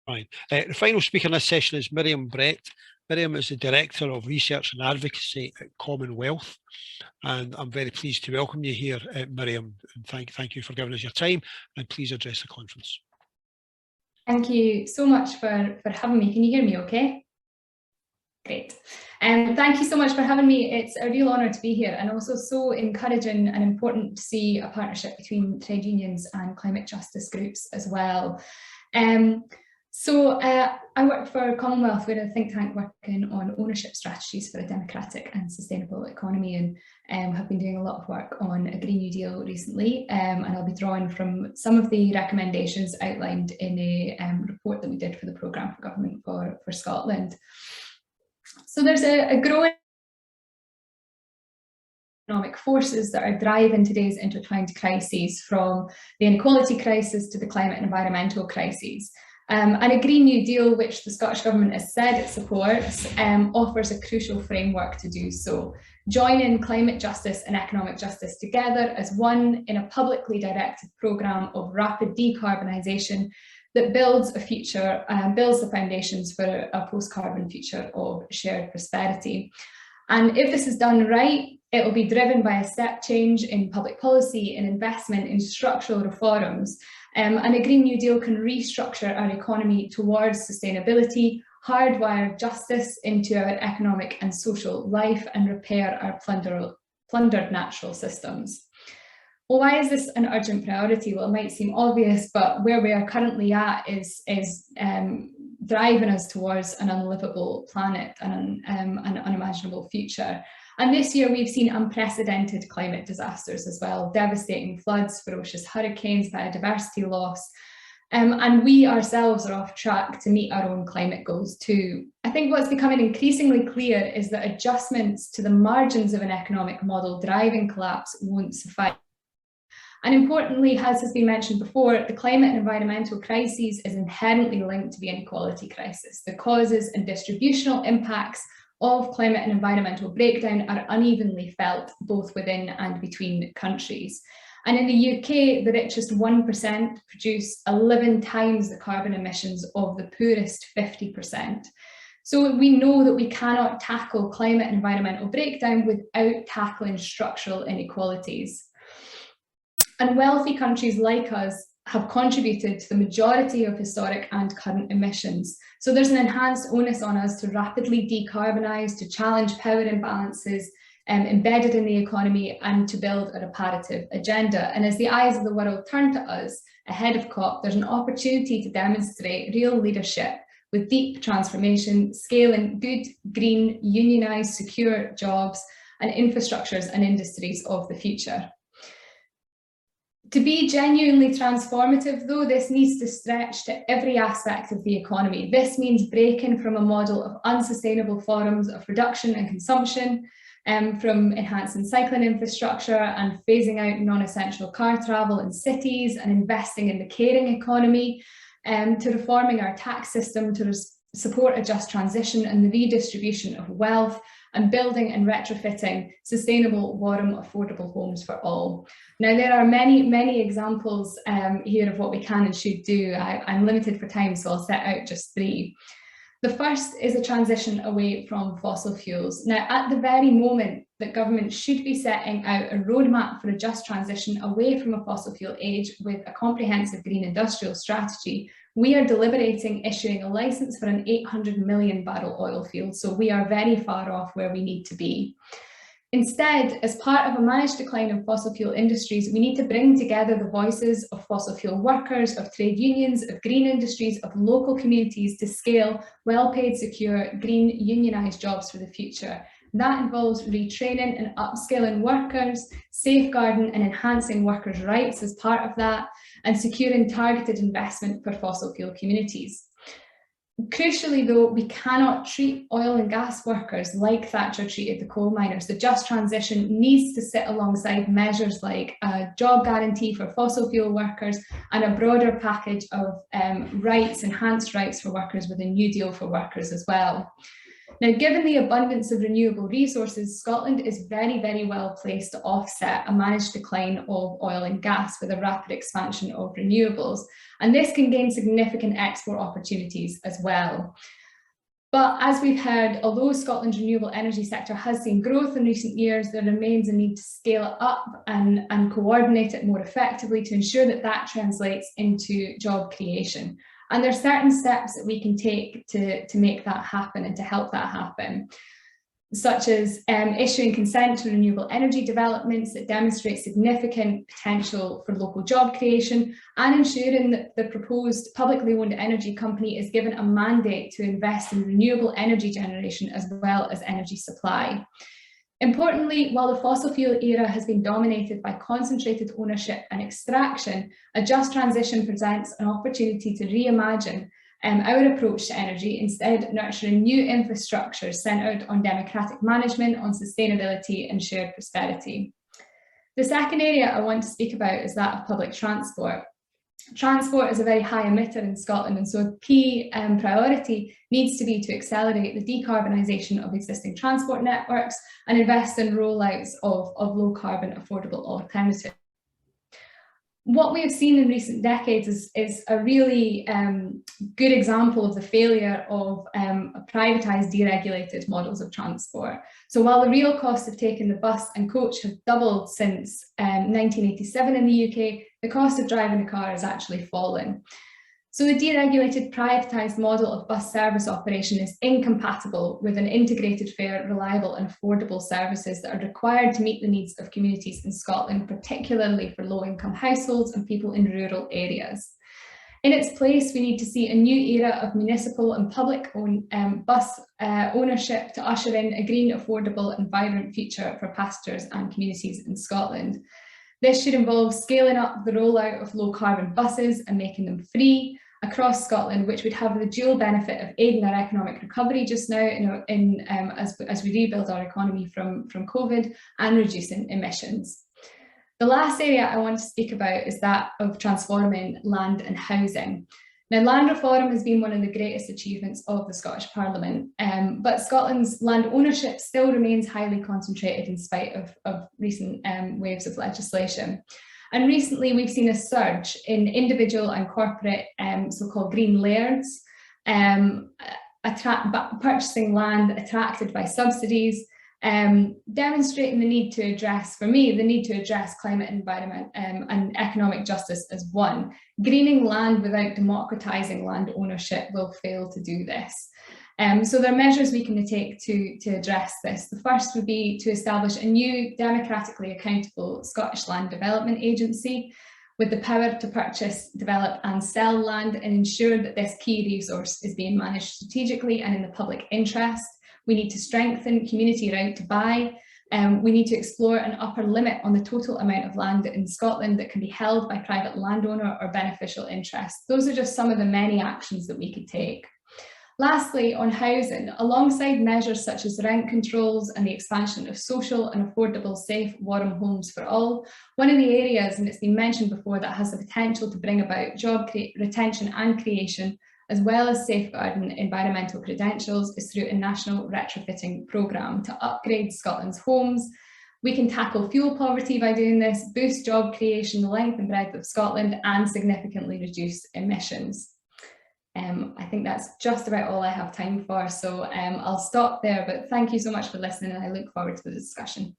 Right. The final speaker in this session is Miriam Brett. Miriam is the Director of Research and Advocacy at Commonwealth, and I'm very pleased to welcome you here, Miriam. And thank you for giving us your time, and please address the conference. Thank you so much for having me. Can you hear me okay? Great. Thank you so much for having me. It's a real honour to be here, and also so encouraging and important to see a partnership between trade unions and climate justice groups as well. I work for Commonwealth. We're a think tank working on ownership strategies for a democratic and sustainable economy, and have been doing a lot of work on a Green New Deal recently, and I'll be drawing from some of the recommendations outlined in a report that we did for the Programme for Government for Scotland. So there's a growing economic forces that are driving today's intertwined crises, from the inequality crisis to the climate and environmental crises. And a Green New Deal, which the Scottish Government has said it supports, offers a crucial framework to do so, joining climate justice and economic justice together as one in a publicly directed programme of rapid decarbonisation that builds a future, builds the foundations for a post-carbon future of shared prosperity. And if this is done right, it will be driven by a step change in public policy and investment in structural reforms. And a Green New Deal can restructure our economy towards sustainability, hardwire justice into our economic and social life, and repair our plundered natural systems. Well, why is this an urgent priority? Well, it might seem obvious, but where we are currently at is driving us towards an unlivable planet and an unimaginable future. And this year we've seen unprecedented climate disasters as well, devastating floods, ferocious hurricanes, biodiversity loss, and we ourselves are off track to meet our own climate goals too. I think what's becoming increasingly clear is that adjustments to the margins of an economic model driving collapse won't suffice. And importantly, as has been mentioned before, the climate and environmental crises is inherently linked to the inequality crisis. The causes and distributional impacts of climate and environmental breakdown are unevenly felt both within and between countries. And in the UK, the richest 1% produce 11 times the carbon emissions of the poorest 50%. So we know that we cannot tackle climate and environmental breakdown without tackling structural inequalities. And wealthy countries like us have contributed to the majority of historic and current emissions. So there's an enhanced onus on us to rapidly decarbonise, to challenge power imbalances embedded in the economy, and to build a reparative agenda. And as the eyes of the world turn to us ahead of COP, there's an opportunity to demonstrate real leadership with deep transformation, scaling good, green, unionised, secure jobs and infrastructures and industries of the future. To be genuinely transformative, though, this needs to stretch to every aspect of the economy. This means breaking from a model of unsustainable forms of production and consumption, from enhancing cycling infrastructure and phasing out non-essential car travel in cities and investing in the caring economy, to reforming our tax system to support a just transition and the redistribution of wealth, and building and retrofitting sustainable, warm, affordable homes for all. Now, there are many examples here of what we can and should do. I'm limited for time, so I'll set out just three. The first is a transition away from fossil fuels. Now, at the very moment that government should be setting out a roadmap for a just transition away from a fossil fuel age with a comprehensive green industrial strategy, we are deliberating issuing a licence for an 800 million barrel oil field, so we are very far off where we need to be. Instead, as part of a managed decline in fossil fuel industries, we need to bring together the voices of fossil fuel workers, of trade unions, of green industries, of local communities to scale well-paid, secure, green, unionised jobs for the future. That involves retraining and upskilling workers, safeguarding and enhancing workers' rights as part of that, and securing targeted investment for fossil fuel communities. Crucially, though, we cannot treat oil and gas workers like Thatcher treated the coal miners. The just transition needs to sit alongside measures like a job guarantee for fossil fuel workers and a broader package of rights, enhanced rights for workers with a New Deal for workers as well. Now, given the abundance of renewable resources, Scotland is very, very well placed to offset a managed decline of oil and gas with a rapid expansion of renewables, and this can gain significant export opportunities as well. But as we've heard, although Scotland's renewable energy sector has seen growth in recent years, there remains a need to scale it up and coordinate it more effectively to ensure that that translates into job creation. And there are certain steps that we can take to make that happen and to help that happen, such as issuing consent to renewable energy developments that demonstrate significant potential for local job creation, and ensuring that the proposed publicly owned energy company is given a mandate to invest in renewable energy generation as well as energy supply. Importantly, while the fossil fuel era has been dominated by concentrated ownership and extraction, a just transition presents an opportunity to reimagine our approach to energy, instead nurturing new infrastructures centred on democratic management, on sustainability and shared prosperity. The second area I want to speak about is that of public transport. Transport is a very high emitter in Scotland, and so a key priority needs to be to accelerate the decarbonisation of existing transport networks and invest in rollouts of low carbon affordable alternatives. What we have seen in recent decades is a really good example of the failure of privatised, deregulated models of transport. So while the real cost of taking the bus and coach have doubled since 1987 in the UK, the cost of driving a car has actually fallen. So the deregulated, privatised model of bus service operation is incompatible with an integrated, fair, reliable and affordable services that are required to meet the needs of communities in Scotland, particularly for low-income households and people in rural areas. In its place, we need to see a new era of municipal and public bus ownership to usher in a green, affordable and vibrant future for passengers and communities in Scotland. This should involve scaling up the rollout of low-carbon buses and making them free across Scotland, which would have the dual benefit of aiding our economic recovery just now as we rebuild our economy from COVID and reducing emissions. The last area I want to speak about is that of transforming land and housing. Now, land reform has been one of the greatest achievements of the Scottish Parliament, but Scotland's land ownership still remains highly concentrated in spite of recent waves of legislation. And recently we've seen a surge in individual and corporate so-called green lairds purchasing land attracted by subsidies, demonstrating the need to address, for me, the need to address climate, environment and economic justice as one. Greening land without democratising land ownership will fail to do this. So there are measures we can take to address this. The first would be to establish a new democratically accountable Scottish Land Development Agency with the power to purchase, develop and sell land, and ensure that this key resource is being managed strategically and in the public interest. We need to strengthen community right to buy. We need to explore an upper limit on the total amount of land in Scotland that can be held by private landowner or beneficial interest. Those are just some of the many actions that we could take. Lastly, on housing, alongside measures such as rent controls and the expansion of social and affordable, safe, warm homes for all, one of the areas, and it's been mentioned before, that has the potential to bring about job retention and creation, as well as safeguarding environmental credentials, is through a national retrofitting programme to upgrade Scotland's homes. We can tackle fuel poverty by doing this, boost job creation the length and breadth of Scotland, and significantly reduce emissions. I think that's just about all I have time for, so I'll stop there, but thank you so much for listening and I look forward to the discussion.